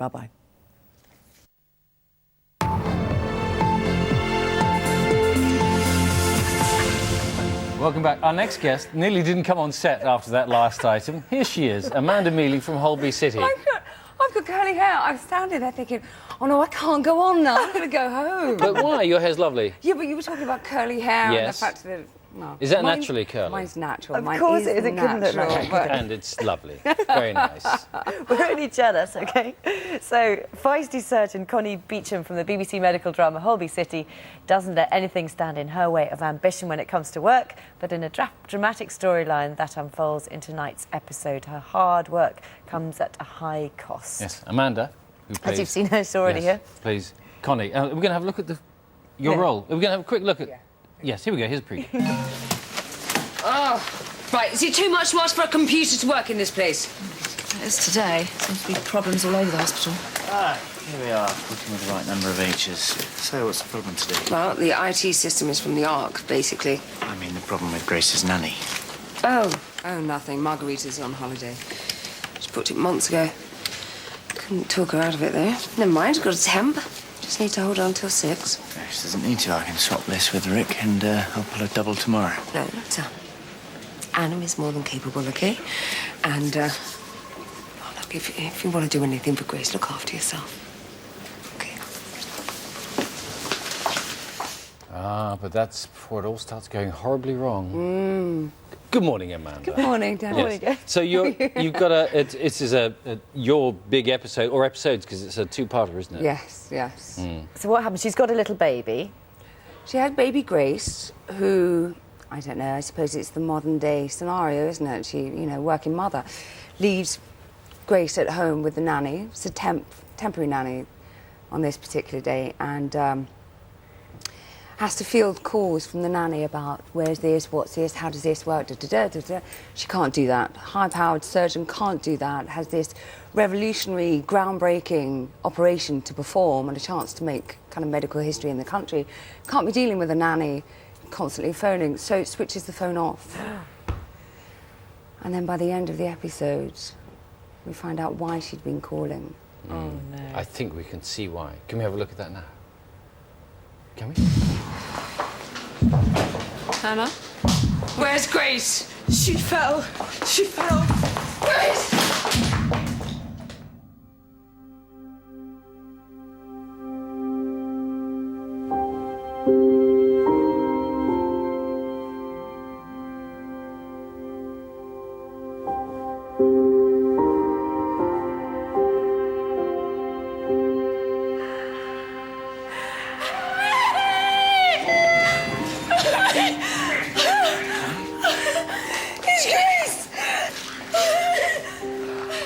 Bye-bye. Welcome back. Our next guest nearly didn't come on set after that last item. Here she is, Amanda Mealy from Holby City. I've got curly hair. I was standing there thinking, oh no, I can't go on now. I'm going to go home. But why? Your hair's lovely. Yeah, but you were talking about curly hair Yes. and the fact that... No. Is that naturally curly? Mine's natural. Of course it is. It couldn't look natural, like but- And it's lovely. Very nice. We're only jealous, OK? So, feisty surgeon Connie Beauchamp from the BBC medical drama Holby City doesn't let anything stand in her way of ambition when it comes to work, but in a dramatic storyline that unfolds in tonight's episode, her hard work comes at a high cost. Yes, Amanda, who plays... As you've seen her already here. Please, Connie. We're going to have a look at your role. We're going to have a quick look at... Yeah. Yes, here we go. Here's a preview. Oh, right. Is it too much to ask for a computer to work in this place? It is today. Seems to be problems all over the hospital. Ah, here we are, looking with the right number of H's. So, what's the problem today? Well, the IT system is from the Ark, basically. I mean, the problem with Grace's nanny. Oh, nothing. Margarita's on holiday. She booked it months ago. Couldn't talk her out of it, though. Never mind, got a temp. Just need to hold on till 6. Grace doesn't need to. I can swap this with Rick and I'll pull a double tomorrow. No, so Anna is more than capable, OK? And, oh, look, if you want to do anything for Grace, look after yourself. OK? Ah, but that's before it all starts going horribly wrong. Good morning, Amanda. Good morning, Dan. Yes. So you've got your big episode, or episodes, because it's a two-parter, isn't it? Yes, yes. So what happens? She's got a little baby. She had baby Grace, who, I don't know, I suppose it's the modern-day scenario, isn't it? She, you know, working mother, leaves Grace at home with the nanny. It's a temporary nanny on this particular day, and has to field calls from the nanny about where's this, what's this, how does this work, She can't do that. High-powered surgeon can't do that. Has this revolutionary, groundbreaking operation to perform and a chance to make kind of medical history in the country. Can't be dealing with a nanny constantly phoning, so switches the phone off. And then by the end of the episode, we find out why she'd been calling. Oh, no. I think we can see why. Can we have a look at that now? Can we? Hannah? Where's Grace? She fell. She fell. Grace!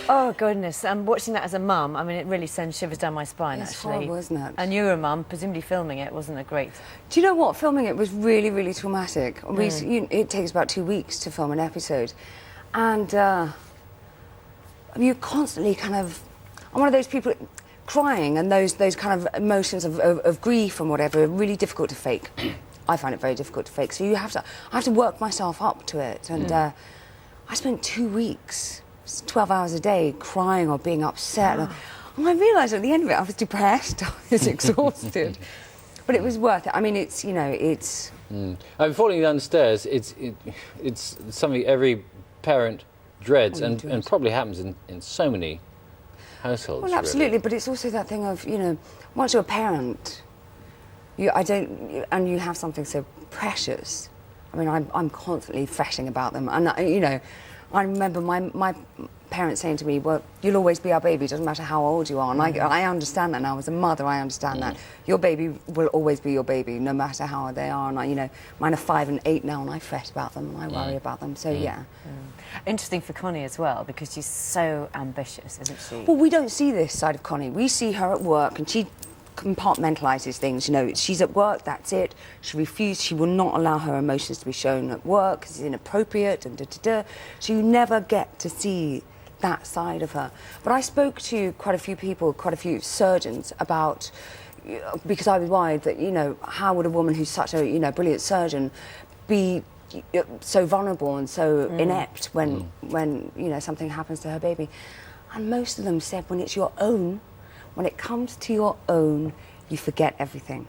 Oh, goodness. Watching that as a mum, I mean, it really sends shivers down my spine, It's actually. horrible, isn't it? And you were a mum, presumably filming it wasn't a great... Do you know what? Filming it was really, really traumatic. It takes about 2 weeks to film an episode. And you're constantly kind of... I'm one of those people... Crying and those kind of emotions of grief and whatever are really difficult to fake. I find it very difficult to fake. So I have to work myself up to it. And I spent 2 weeks, 12 hours a day, crying or being upset. And I realised at the end of it, I was depressed. I was exhausted. But it was worth it. I mean, it's, you know, it's... I'm falling down the stairs. It's something every parent dreads and probably happens in so many households. Well, absolutely, really. but it's also that thing of, you know, once you're a parent, you have something so precious. I mean, I'm constantly fretting about them, and you know, I remember my parents saying to me, "Well, you'll always be our baby. It doesn't matter how old you are." And I understand that now. As a mother, I understand that your baby will always be your baby, no matter how old they are. And you know, mine are 5 and 8 now, and I fret about them and I worry about them. So yeah. Interesting for Connie as well, because she's so ambitious, isn't she? Well, we don't see this side of Connie. We see her at work, and she compartmentalises things. You know, she's at work, that's it. She will not allow her emotions to be shown at work because it's inappropriate and So you never get to see that side of her. But I spoke to quite a few people, quite a few surgeons about, because I was worried that, you know, how would a woman who's such a, you know, brilliant surgeon be so vulnerable and so inept when you know, something happens to her baby. And most of them said when it's your own, when it comes to your own, you forget everything.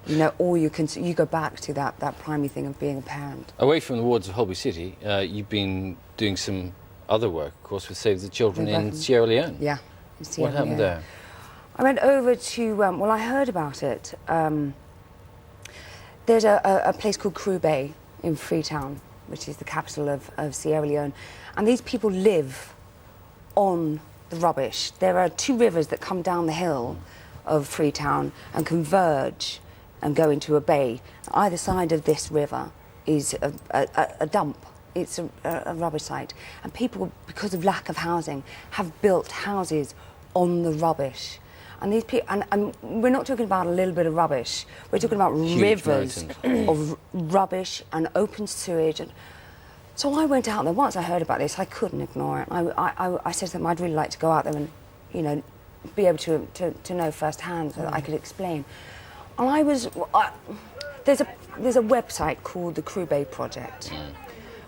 You know, or you go back to that primary thing of being a parent. Away from the wards of Holby City, you've been doing some other work, of course, with Save the Children in Sierra Leone. Yeah. In Sierra What happened Leone. there? I went over to, well, I heard about it. There's a place called Crew Bay in Freetown, which is the capital of Sierra Leone. And these people live on the rubbish. There are 2 rivers that come down the hill of Freetown and converge and go into a bay. Either side of this river is a dump. It's a rubbish site. And people, because of lack of housing, have built houses on the rubbish. And these people, and we're not talking about a little bit of rubbish. We're talking about Huge rivers mountains. of rubbish and open sewage. And so I went out there. Once I heard about this, I couldn't ignore it. I said to them, I'd really like to go out there and, you know, be able to know firsthand so that I could explain. And there's a website called the Crew Bay Project,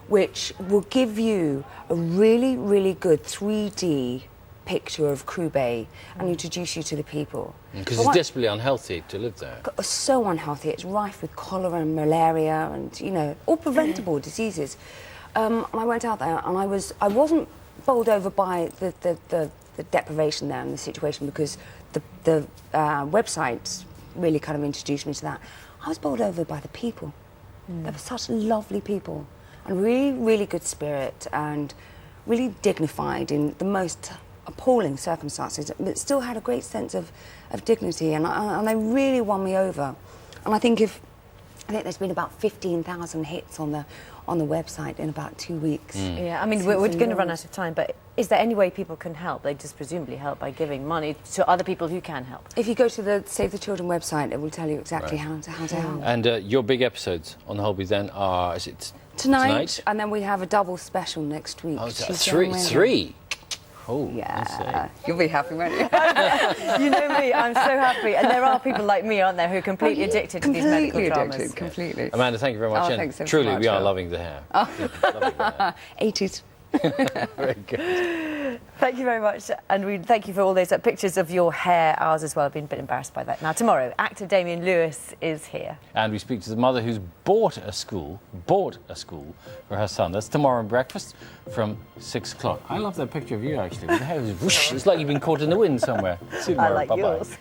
which will give you a really, really good 3D picture of Crew Bay and introduce you to the people. Because it's desperately unhealthy to live there. So unhealthy. It's rife with cholera and malaria and, you know, all preventable diseases. And I went out there and I wasn't bowled over by the deprivation there and the situation, because the website really kind of introduced me to that. I was bowled over by the people. They were such lovely people and really, really good spirit and really dignified in the most appalling circumstances, but still had a great sense of dignity, and they really won me over. And I think there's been about 15,000 hits on the website in about 2 weeks. Yeah, I mean, we're going to run out of time, but is there any way people can help? They just presumably help by giving money to other people who can help. If you go to the Save the Children website, it will tell you exactly how to help. And your big episodes on the Holby then are, is it Tonight, and then we have a double special next week. Oh, so Tuesday and Wednesday. 3? Oh, Yeah, you'll be happy, won't you? You know me, I'm so happy. And there are people like me, aren't there, who are completely addicted to these medical dramas. Completely. Amanda, thank you very much. Oh, and thanks so truly, much, we are Phil. loving the hair. Loving the hair. 80s. Very good. Thank you very much, and we thank you for all those pictures of your hair. Ours as well. I've been a bit embarrassed by that. Now, tomorrow, actor Damian Lewis is here. And we speak to the mother who's bought a school for her son. That's tomorrow in breakfast from 6 o'clock. I love that picture of you, actually. The hair was whoosh. It's like you've been caught in the wind somewhere. See you tomorrow. I like Bye-bye. yours.